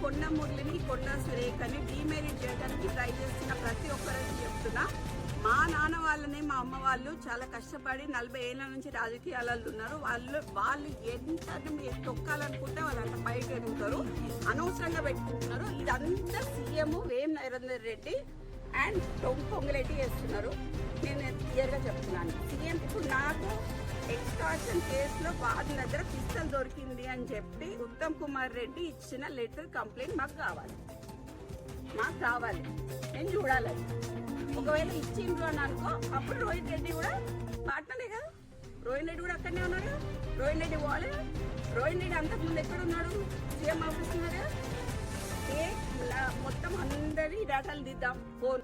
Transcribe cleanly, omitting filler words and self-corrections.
కొండ మురళిని కొండ సురేఖని డిమెరిట్ చేయడానికి ట్రై చేస్తున్న ప్రతి ఒక్కరికి చెప్తున్నా, మా నాన్న వాళ్ళని మా అమ్మ వాళ్ళు చాలా కష్టపడి 40 ఏళ్ళ నుంచి రాజకీయాలలో ఉన్నారు. వాళ్ళు ఎంత తొక్కాలనుకుంటే వాళ్ళంత పైకి ఎదుగుతారు, అనవసరంగా పెట్టుకుంటున్నారు. ఇదంతా CM Vem Narender Reddy and Ponguleti చేస్తున్నారు. నేను క్లియర్గా చెప్తున్నాను. సీఎం ఇప్పుడు నాకు ఎక్స్టార్షన్ కేసులో వారి దగ్గర పిస్తల్ దొరికింది అని చెప్పి ఉత్తమ్ కుమార్ రెడ్డి ఇచ్చిన లెటర్ కంప్లైంట్ మాకు కావాలి, నేను చూడాలి. ఒకవేళ ఇచ్చిండ్రు అని అనుకో, అప్పుడు రోహిత్ రెడ్డి కూడా పార్ట్నరే కదా, రోహిత్ రెడ్డి కూడా అక్కడనే ఉన్నాడు కదా, రోహిత్ రెడ్డి పోవాలి కదా. రోహిత్ రెడ్డి అంతకుముందు ఎక్కడ ఉన్నాడు? సీఎం ఆఫీస్ ఉన్నాడు కదా. మొత్తం అందరి డేటాలు దిద్దాం ఫోన్